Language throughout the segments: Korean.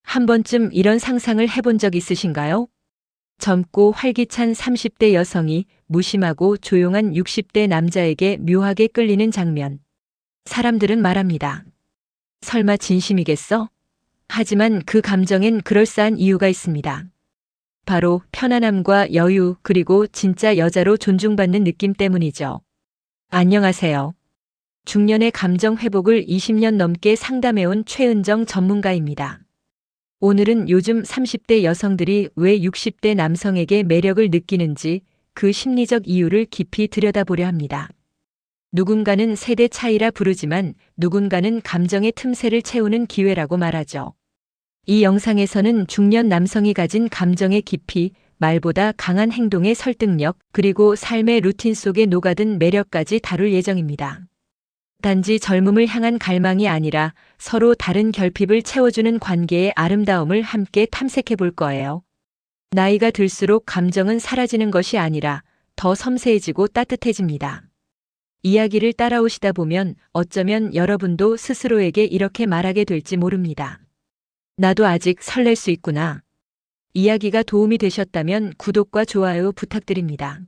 한 번쯤 이런 상상을 해본 적 있으신가요? 젊고 활기찬 30대 여성이 무심하고 조용한 60대 남자에게 묘하게 끌리는 장면. 사람들은 말합니다. 설마 진심이겠어? 하지만 그 감정엔 그럴싸한 이유가 있습니다. 바로 편안함과 여유 그리고 진짜 여자로 존중받는 느낌 때문이죠. 안녕하세요. 중년의 감정 회복을 20년 넘게 상담해온 최은정 전문가입니다. 오늘은 요즘 30대 여성들이 왜 60대 남성에게 매력을 느끼는지 그 심리적 이유를 깊이 들여다보려 합니다. 누군가는 세대 차이라 부르지만 누군가는 감정의 틈새를 채우는 기회라고 말하죠. 이 영상에서는 중년 남성이 가진 감정의 깊이, 말보다 강한 행동의 설득력, 그리고 삶의 루틴 속에 녹아든 매력까지 다룰 예정입니다. 단지 젊음을 향한 갈망이 아니라 서로 다른 결핍을 채워주는 관계의 아름다움을 함께 탐색해 볼 거예요. 나이가 들수록 감정은 사라지는 것이 아니라 더 섬세해지고 따뜻해집니다. 이야기를 따라오시다 보면 어쩌면 여러분도 스스로에게 이렇게 말하게 될지 모릅니다. 나도 아직 설렐 수 있구나. 이야기가 도움이 되셨다면 구독과 좋아요 부탁드립니다.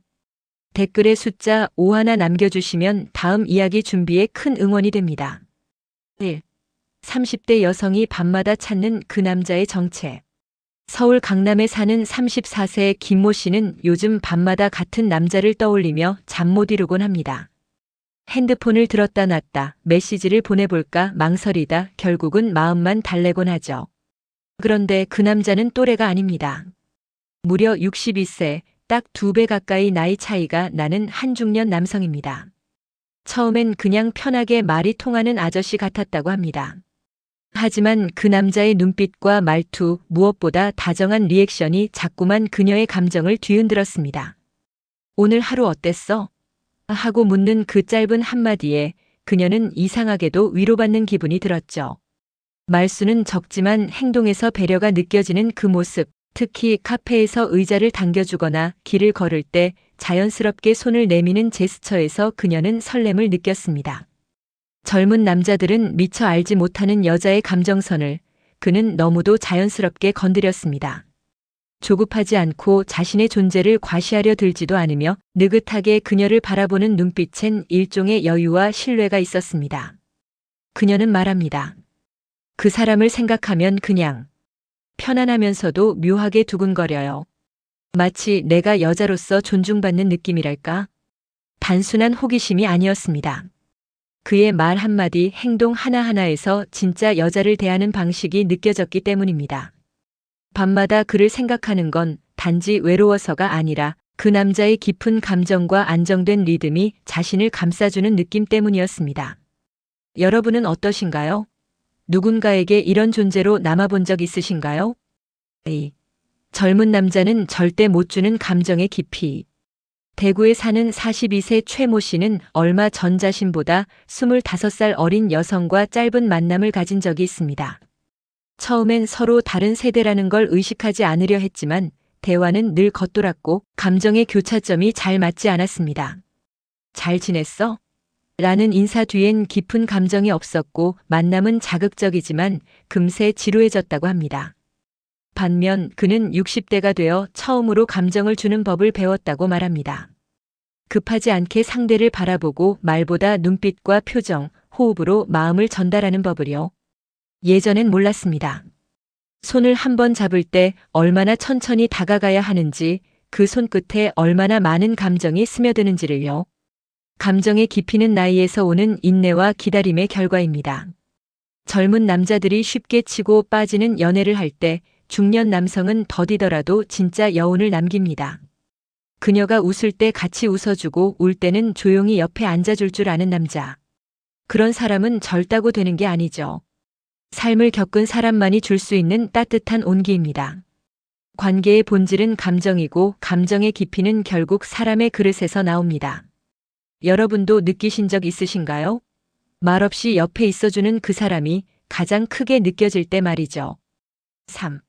댓글에 숫자 5 하나 남겨주시면 다음 이야기 준비에 큰 응원이 됩니다. 1. 30대 여성이 밤마다 찾는 그 남자의 정체. 서울 강남에 사는 34세의 김모 씨는 요즘 밤마다 같은 남자를 떠올리며 잠 못 이루곤 합니다. 핸드폰을 들었다 놨다, 메시지를 보내볼까 망설이다 결국은 마음만 달래곤 하죠. 그런데 그 남자는 또래가 아닙니다. 무려 62세, 딱 2배 가까이 나이 차이가 나는 한중년 남성입니다. 처음엔 그냥 편하게 말이 통하는 아저씨 같았다고 합니다. 하지만 그 남자의 눈빛과 말투, 무엇보다 다정한 리액션이 자꾸만 그녀의 감정을 뒤흔들었습니다. 오늘 하루 어땠어? 하고 묻는 그 짧은 한마디에 그녀는 이상하게도 위로받는 기분이 들었죠. 말수는 적지만 행동에서 배려가 느껴지는 그 모습, 특히 카페에서 의자를 당겨주거나 길을 걸을 때 자연스럽게 손을 내미는 제스처에서 그녀는 설렘을 느꼈습니다. 젊은 남자들은 미처 알지 못하는 여자의 감정선을 그는 너무도 자연스럽게 건드렸습니다. 조급하지 않고 자신의 존재를 과시하려 들지도 않으며 느긋하게 그녀를 바라보는 눈빛엔 일종의 여유와 신뢰가 있었습니다. 그녀는 말합니다. 그 사람을 생각하면 그냥 편안하면서도 묘하게 두근거려요. 마치 내가 여자로서 존중받는 느낌이랄까? 단순한 호기심이 아니었습니다. 그의 말 한마디, 행동 하나하나에서 진짜 여자를 대하는 방식이 느껴졌기 때문입니다. 밤마다 그를 생각하는 건 단지 외로워서가 아니라 그 남자의 깊은 감정과 안정된 리듬이 자신을 감싸주는 느낌 때문이었습니다. 여러분은 어떠신가요? 누군가에게 이런 존재로 남아본 적 있으신가요? 젊은 남자는 절대 못 주는 감정의 깊이. 대구에 사는 42세 최모 씨는 얼마 전 자신보다 25살 어린 여성과 짧은 만남을 가진 적이 있습니다. 처음엔 서로 다른 세대라는 걸 의식하지 않으려 했지만 대화는 늘 겉돌았고 감정의 교차점이 잘 맞지 않았습니다. 잘 지냈어? 라는 인사 뒤엔 깊은 감정이 없었고 만남은 자극적이지만 금세 지루해졌다고 합니다. 반면 그는 60대가 되어 처음으로 감정을 주는 법을 배웠다고 말합니다. 급하지 않게 상대를 바라보고 말보다 눈빛과 표정, 호흡으로 마음을 전달하는 법을요. 예전엔 몰랐습니다. 손을 한번 잡을 때 얼마나 천천히 다가가야 하는지, 그 손끝에 얼마나 많은 감정이 스며드는지를요. 감정의 깊이는 나이에서 오는 인내와 기다림의 결과입니다. 젊은 남자들이 쉽게 치고 빠지는 연애를 할 때 중년 남성은 더디더라도 진짜 여운을 남깁니다. 그녀가 웃을 때 같이 웃어주고 울 때는 조용히 옆에 앉아줄 줄 아는 남자. 그런 사람은 젊다고 되는 게 아니죠. 삶을 겪은 사람만이 줄 수 있는 따뜻한 온기입니다. 관계의 본질은 감정이고 감정의 깊이는 결국 사람의 그릇에서 나옵니다. 여러분도 느끼신 적 있으신가요? 말없이 옆에 있어주는 그 사람이 가장 크게 느껴질 때 말이죠. 3.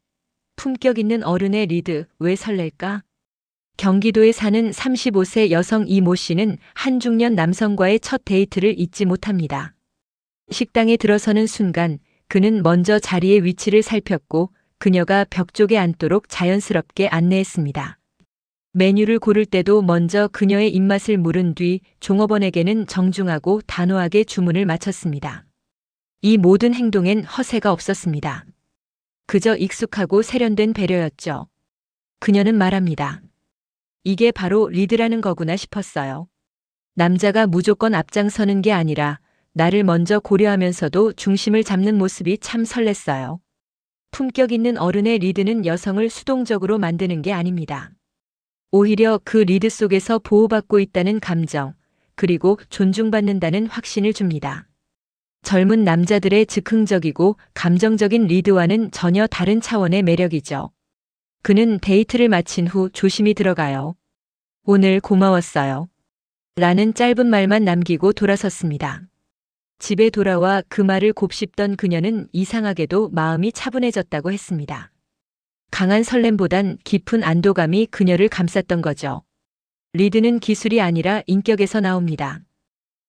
품격 있는 어른의 리드, 왜 설렐까? 경기도에 사는 35세 여성 이모 씨는 한 중년 남성과의 첫 데이트를 잊지 못합니다. 식당에 들어서는 순간 그는 먼저 자리의 위치를 살폈고 그녀가 벽 쪽에 앉도록 자연스럽게 안내했습니다. 메뉴를 고를 때도 먼저 그녀의 입맛을 물은 뒤 종업원에게는 정중하고 단호하게 주문을 마쳤습니다. 이 모든 행동엔 허세가 없었습니다. 그저 익숙하고 세련된 배려였죠. 그녀는 말합니다. 이게 바로 리드라는 거구나 싶었어요. 남자가 무조건 앞장서는 게 아니라 나를 먼저 고려하면서도 중심을 잡는 모습이 참 설렜어요. 품격 있는 어른의 리드는 여성을 수동적으로 만드는 게 아닙니다. 오히려 그 리드 속에서 보호받고 있다는 감정, 그리고 존중받는다는 확신을 줍니다. 젊은 남자들의 즉흥적이고 감정적인 리드와는 전혀 다른 차원의 매력이죠. 그는 데이트를 마친 후 조심히 들어가요. 오늘 고마웠어요. 라는 짧은 말만 남기고 돌아섰습니다. 집에 돌아와 그 말을 곱씹던 그녀는 이상하게도 마음이 차분해졌다고 했습니다. 강한 설렘보단 깊은 안도감이 그녀를 감쌌던 거죠. 리드는 기술이 아니라 인격에서 나옵니다.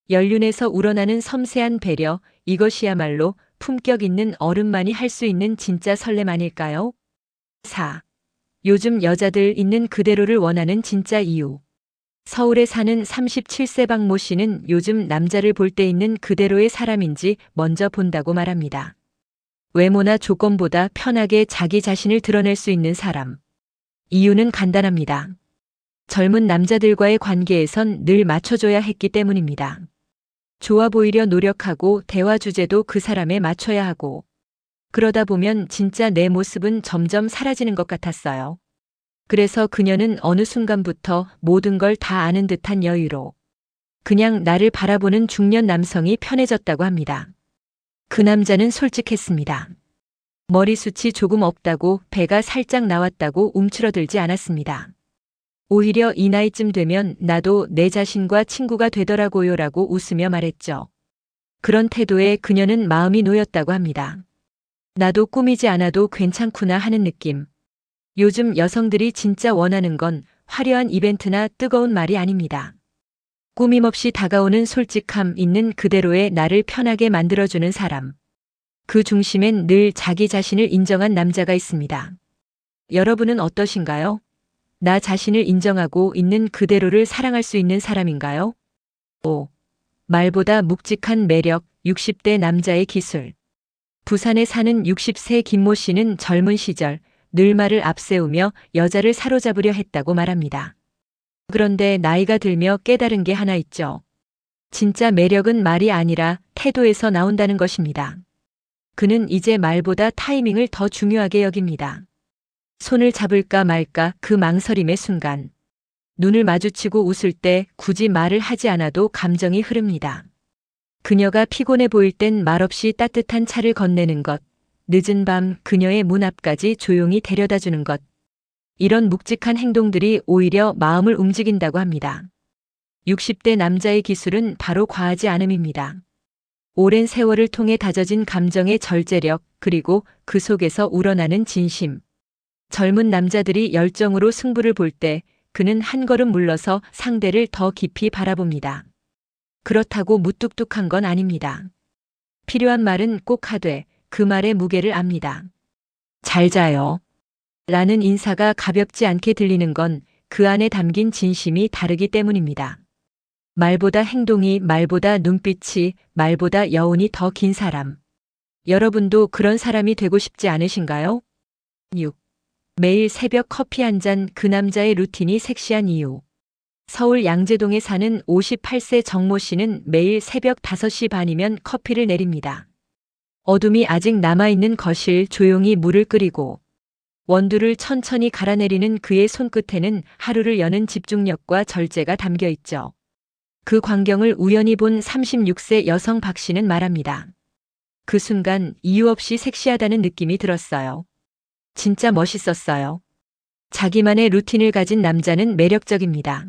연륜에서 우러나는 섬세한 배려, 이것이야말로 품격 있는 어른만이 할 수 있는 진짜 설렘 아닐까요? 4. 요즘 여자들 있는 그대로를 원하는 진짜 이유. 서울에 사는 37세 박모 씨는 요즘 남자를 볼 때 있는 그대로의 사람인지 먼저 본다고 말합니다. 외모나 조건보다 편하게 자기 자신을 드러낼 수 있는 사람. 이유는 간단합니다. 젊은 남자들과의 관계에선 늘 맞춰줘야 했기 때문입니다. 좋아 보이려 노력하고 대화 주제도 그 사람에 맞춰야 하고, 그러다 보면 진짜 내 모습은 점점 사라지는 것 같았어요. 그래서 그녀는 어느 순간부터 모든 걸 다 아는 듯한 여유로 그냥 나를 바라보는 중년 남성이 편해졌다고 합니다. 그 남자는 솔직했습니다. 머리숱이 조금 없다고, 배가 살짝 나왔다고 움츠러들지 않았습니다. 오히려 이 나이쯤 되면 나도 내 자신과 친구가 되더라고요 라고 웃으며 말했죠. 그런 태도에 그녀는 마음이 놓였다고 합니다. 나도 꾸미지 않아도 괜찮구나 하는 느낌. 요즘 여성들이 진짜 원하는 건 화려한 이벤트나 뜨거운 말이 아닙니다. 꾸밈 없이 다가오는 솔직함 있는 그대로의 나를 편하게 만들어주는 사람. 그 중심엔 늘 자기 자신을 인정한 남자가 있습니다. 여러분은 어떠신가요? 나 자신을 인정하고 있는 그대로를 사랑할 수 있는 사람인가요? 5. 말보다 묵직한 매력, 60대 남자의 기술. 부산에 사는 60세 김모 씨는 젊은 시절 늘 말을 앞세우며 여자를 사로잡으려 했다고 말합니다. 그런데 나이가 들며 깨달은 게 하나 있죠. 진짜 매력은 말이 아니라 태도에서 나온다는 것입니다. 그는 이제 말보다 타이밍을 더 중요하게 여깁니다. 손을 잡을까 말까 그 망설임의 순간. 눈을 마주치고 웃을 때 굳이 말을 하지 않아도 감정이 흐릅니다. 그녀가 피곤해 보일 땐 말없이 따뜻한 차를 건네는 것. 늦은 밤 그녀의 문 앞까지 조용히 데려다주는 것. 이런 묵직한 행동들이 오히려 마음을 움직인다고 합니다. 60대 남자의 기술은 바로 과하지 않음입니다. 오랜 세월을 통해 다져진 감정의 절제력, 그리고 그 속에서 우러나는 진심. 젊은 남자들이 열정으로 승부를 볼 때 그는 한 걸음 물러서 상대를 더 깊이 바라봅니다. 그렇다고 무뚝뚝한 건 아닙니다. 필요한 말은 꼭 하되 그 말의 무게를 압니다. 잘 자요. 라는 인사가 가볍지 않게 들리는 건 그 안에 담긴 진심이 다르기 때문입니다. 말보다 행동이, 말보다 눈빛이, 말보다 여운이 더 긴 사람. 여러분도 그런 사람이 되고 싶지 않으신가요? 6. 매일 새벽 커피 한 잔, 그 남자의 루틴이 섹시한 이유. 서울 양재동에 사는 58세 정모 씨는 매일 새벽 5시 반이면 커피를 내립니다. 어둠이 아직 남아있는 거실, 조용히 물을 끓이고 원두를 천천히 갈아내리는 그의 손끝에는 하루를 여는 집중력과 절제가 담겨 있죠. 그 광경을 우연히 본 36세 여성 박 씨는 말합니다. 그 순간 이유 없이 섹시하다는 느낌이 들었어요. 진짜 멋있었어요. 자기만의 루틴을 가진 남자는 매력적입니다.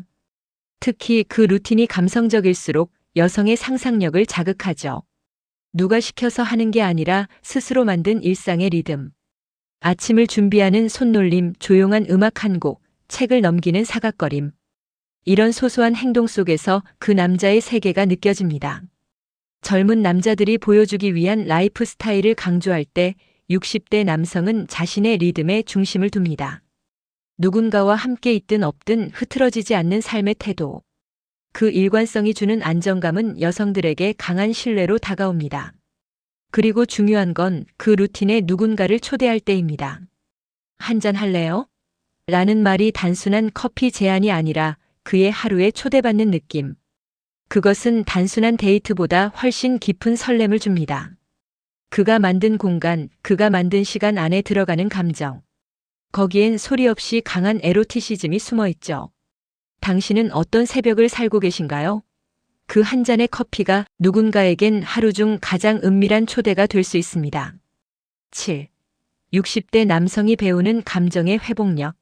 특히 그 루틴이 감성적일수록 여성의 상상력을 자극하죠. 누가 시켜서 하는 게 아니라 스스로 만든 일상의 리듬. 아침을 준비하는 손놀림, 조용한 음악 한 곡, 책을 넘기는 사각거림. 이런 소소한 행동 속에서 그 남자의 세계가 느껴집니다. 젊은 남자들이 보여주기 위한 라이프 스타일을 강조할 때 60대 남성은 자신의 리듬에 중심을 둡니다. 누군가와 함께 있든 없든 흐트러지지 않는 삶의 태도. 그 일관성이 주는 안정감은 여성들에게 강한 신뢰로 다가옵니다. 그리고 중요한 건 그 루틴에 누군가를 초대할 때입니다. 한잔 할래요? 라는 말이 단순한 커피 제안이 아니라 그의 하루에 초대받는 느낌. 그것은 단순한 데이트보다 훨씬 깊은 설렘을 줍니다. 그가 만든 공간, 그가 만든 시간 안에 들어가는 감정. 거기엔 소리 없이 강한 에로티시즘이 숨어 있죠. 당신은 어떤 새벽을 살고 계신가요? 그 한 잔의 커피가 누군가에겐 하루 중 가장 은밀한 초대가 될 수 있습니다. 7. 60대 남성이 배우는 감정의 회복력.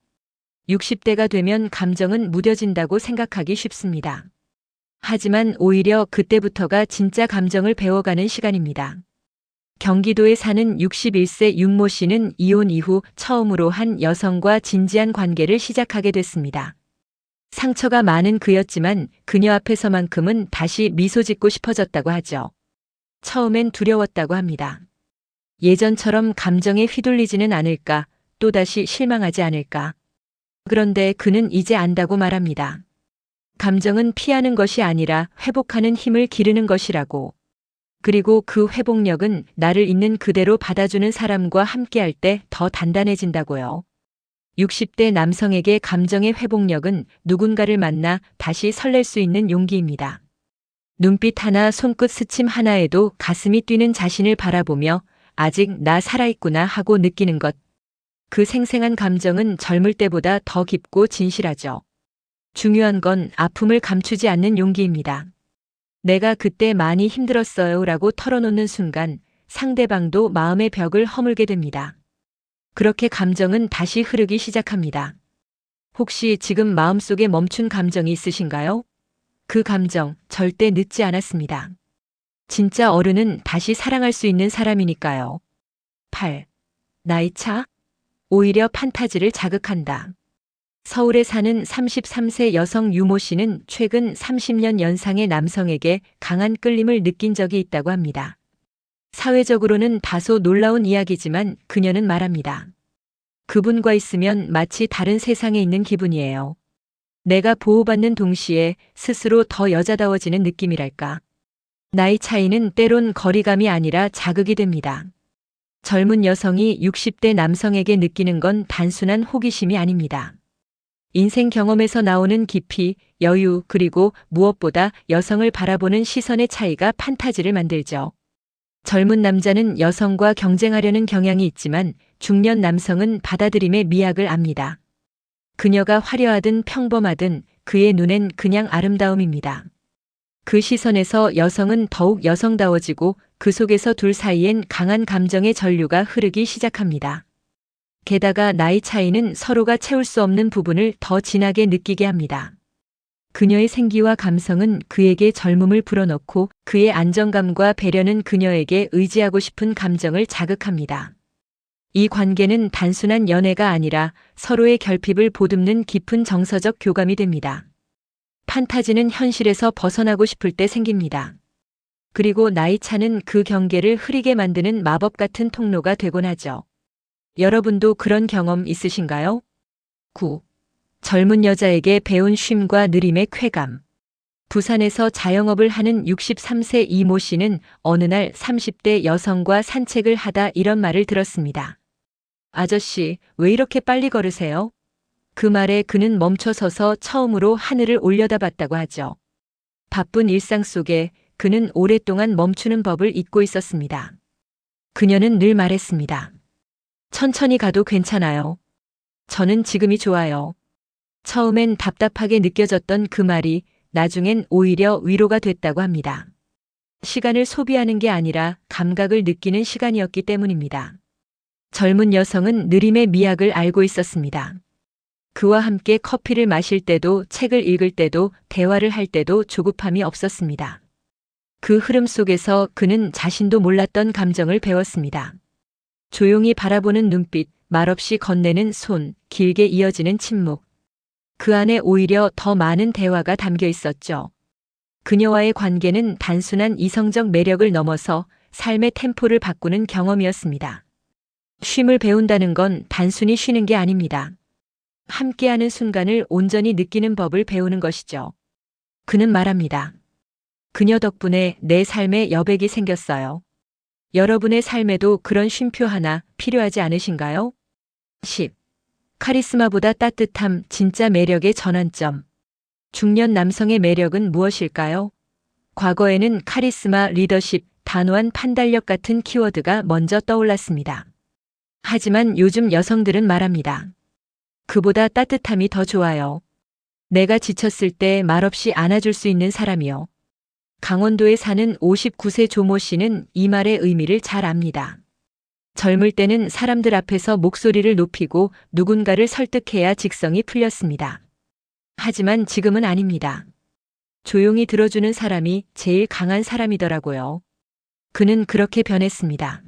60대가 되면 감정은 무뎌진다고 생각하기 쉽습니다. 하지만 오히려 그때부터가 진짜 감정을 배워가는 시간입니다. 경기도에 사는 61세 윤모 씨는 이혼 이후 처음으로 한 여성과 진지한 관계를 시작하게 됐습니다. 상처가 많은 그였지만 그녀 앞에서만큼은 다시 미소 짓고 싶어졌다고 하죠. 처음엔 두려웠다고 합니다. 예전처럼 감정에 휘둘리지는 않을까, 또다시 실망하지 않을까. 그런데 그는 이제 안다고 말합니다. 감정은 피하는 것이 아니라 회복하는 힘을 기르는 것이라고. 그리고 그 회복력은 나를 있는 그대로 받아주는 사람과 함께할 때 더 단단해진다고요. 60대 남성에게 감정의 회복력은 누군가를 만나 다시 설렐 수 있는 용기입니다. 눈빛 하나, 손끝 스침 하나에도 가슴이 뛰는 자신을 바라보며 아직 나 살아있구나 하고 느끼는 것. 그 생생한 감정은 젊을 때보다 더 깊고 진실하죠. 중요한 건 아픔을 감추지 않는 용기입니다. 내가 그때 많이 힘들었어요 라고 털어놓는 순간 상대방도 마음의 벽을 허물게 됩니다. 그렇게 감정은 다시 흐르기 시작합니다. 혹시 지금 마음속에 멈춘 감정이 있으신가요? 그 감정 절대 늦지 않았습니다. 진짜 어른은 다시 사랑할 수 있는 사람이니까요. 8. 나이 차? 오히려 판타지를 자극한다. 서울에 사는 33세 여성 유모 씨는 최근 30년 연상의 남성에게 강한 끌림을 느낀 적이 있다고 합니다. 사회적으로는 다소 놀라운 이야기지만 그녀는 말합니다. 그분과 있으면 마치 다른 세상에 있는 기분이에요. 내가 보호받는 동시에 스스로 더 여자다워지는 느낌이랄까. 나이 차이는 때론 거리감이 아니라 자극이 됩니다. 젊은 여성이 60대 남성에게 느끼는 건 단순한 호기심이 아닙니다. 인생 경험에서 나오는 깊이, 여유, 그리고 무엇보다 여성을 바라보는 시선의 차이가 판타지를 만들죠. 젊은 남자는 여성과 경쟁하려는 경향이 있지만 중년 남성은 받아들임의 미학을 압니다. 그녀가 화려하든 평범하든 그의 눈엔 그냥 아름다움입니다. 그 시선에서 여성은 더욱 여성다워지고 그 속에서 둘 사이엔 강한 감정의 전류가 흐르기 시작합니다. 게다가 나이 차이는 서로가 채울 수 없는 부분을 더 진하게 느끼게 합니다. 그녀의 생기와 감성은 그에게 젊음을 불어넣고 그의 안정감과 배려는 그녀에게 의지하고 싶은 감정을 자극합니다. 이 관계는 단순한 연애가 아니라 서로의 결핍을 보듬는 깊은 정서적 교감이 됩니다. 판타지는 현실에서 벗어나고 싶을 때 생깁니다. 그리고 나이 차는 그 경계를 흐리게 만드는 마법 같은 통로가 되곤 하죠. 여러분도 그런 경험 있으신가요? 9. 젊은 여자에게 배운 쉼과 느림의 쾌감. 부산에서 자영업을 하는 63세 이모 씨는 어느 날 30대 여성과 산책을 하다 이런 말을 들었습니다. 아저씨, 왜 이렇게 빨리 걸으세요? 그 말에 그는 멈춰서서 처음으로 하늘을 올려다봤다고 하죠. 바쁜 일상 속에 그는 오랫동안 멈추는 법을 잊고 있었습니다. 그녀는 늘 말했습니다. 천천히 가도 괜찮아요. 저는 지금이 좋아요. 처음엔 답답하게 느껴졌던 그 말이 나중엔 오히려 위로가 됐다고 합니다. 시간을 소비하는 게 아니라 감각을 느끼는 시간이었기 때문입니다. 젊은 여성은 느림의 미학을 알고 있었습니다. 그와 함께 커피를 마실 때도 책을 읽을 때도 대화를 할 때도 조급함이 없었습니다. 그 흐름 속에서 그는 자신도 몰랐던 감정을 배웠습니다. 조용히 바라보는 눈빛, 말없이 건네는 손, 길게 이어지는 침묵. 그 안에 오히려 더 많은 대화가 담겨 있었죠. 그녀와의 관계는 단순한 이성적 매력을 넘어서 삶의 템포를 바꾸는 경험이었습니다. 쉼을 배운다는 건 단순히 쉬는 게 아닙니다. 함께하는 순간을 온전히 느끼는 법을 배우는 것이죠. 그는 말합니다. 그녀 덕분에 내 삶에 여백이 생겼어요. 여러분의 삶에도 그런 쉼표 하나 필요하지 않으신가요? 10. 카리스마보다 따뜻함, 진짜 매력의 전환점. 중년 남성의 매력은 무엇일까요? 과거에는 카리스마, 리더십, 단호한 판단력 같은 키워드가 먼저 떠올랐습니다. 하지만 요즘 여성들은 말합니다. 그보다 따뜻함이 더 좋아요. 내가 지쳤을 때 말없이 안아줄 수 있는 사람이요. 강원도에 사는 59세 조모 씨는 이 말의 의미를 잘 압니다. 젊을 때는 사람들 앞에서 목소리를 높이고 누군가를 설득해야 직성이 풀렸습니다. 하지만 지금은 아닙니다. 조용히 들어주는 사람이 제일 강한 사람이더라고요. 그는 그렇게 변했습니다.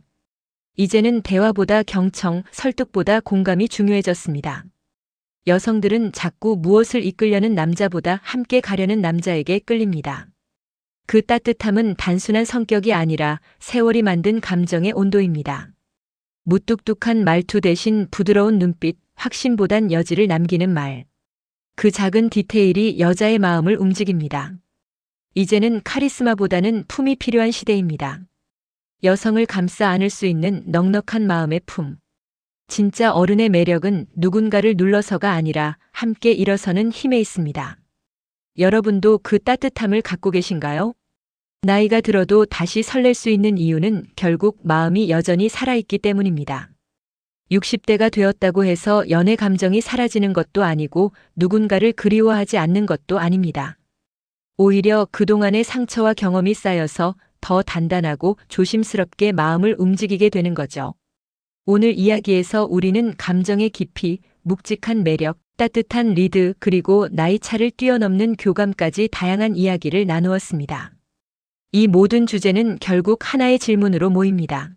이제는 대화보다 경청, 설득보다 공감이 중요해졌습니다. 여성들은 자꾸 무엇을 이끌려는 남자보다 함께 가려는 남자에게 끌립니다. 그 따뜻함은 단순한 성격이 아니라 세월이 만든 감정의 온도입니다. 무뚝뚝한 말투 대신 부드러운 눈빛, 확신보단 여지를 남기는 말. 그 작은 디테일이 여자의 마음을 움직입니다. 이제는 카리스마보다는 품이 필요한 시대입니다. 여성을 감싸 안을 수 있는 넉넉한 마음의 품. 진짜 어른의 매력은 누군가를 눌러서가 아니라 함께 일어서는 힘에 있습니다. 여러분도 그 따뜻함을 갖고 계신가요? 나이가 들어도 다시 설렐 수 있는 이유는 결국 마음이 여전히 살아있기 때문입니다. 60대가 되었다고 해서 연애 감정이 사라지는 것도 아니고 누군가를 그리워하지 않는 것도 아닙니다. 오히려 그동안의 상처와 경험이 쌓여서 더 단단하고 조심스럽게 마음을 움직이게 되는 거죠. 오늘 이야기에서 우리는 감정의 깊이, 묵직한 매력, 따뜻한 리드, 그리고 나이 차를 뛰어넘는 교감까지 다양한 이야기를 나누었습니다. 이 모든 주제는 결국 하나의 질문으로 모입니다.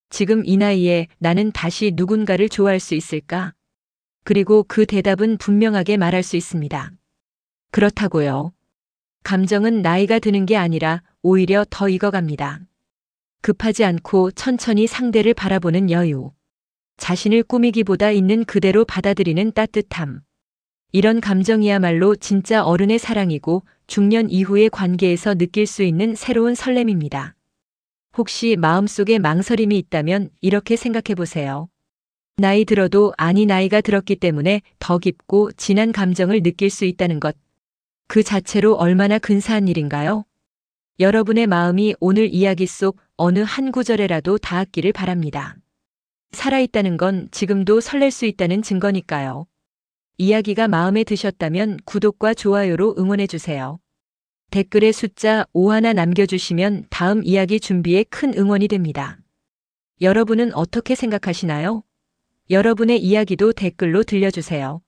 지금 이 나이에 나는 다시 누군가를 좋아할 수 있을까? 그리고 그 대답은 분명하게 말할 수 있습니다. 그렇다고요. 감정은 나이가 드는 게 아니라 오히려 더 익어갑니다. 급하지 않고 천천히 상대를 바라보는 여유. 자신을 꾸미기보다 있는 그대로 받아들이는 따뜻함. 이런 감정이야말로 진짜 어른의 사랑이고 중년 이후의 관계에서 느낄 수 있는 새로운 설렘입니다. 혹시 마음속에 망설임이 있다면 이렇게 생각해 보세요. 나이 들어도 아니 나이가 들었기 때문에 더 깊고 진한 감정을 느낄 수 있다는 것. 그 자체로 얼마나 근사한 일인가요? 여러분의 마음이 오늘 이야기 속 어느 한 구절에라도 닿았기를 바랍니다. 살아있다는 건 지금도 설렐 수 있다는 증거니까요. 이야기가 마음에 드셨다면 구독과 좋아요로 응원해주세요. 댓글에 숫자 5 하나 남겨주시면 다음 이야기 준비에 큰 응원이 됩니다. 여러분은 어떻게 생각하시나요? 여러분의 이야기도 댓글로 들려주세요.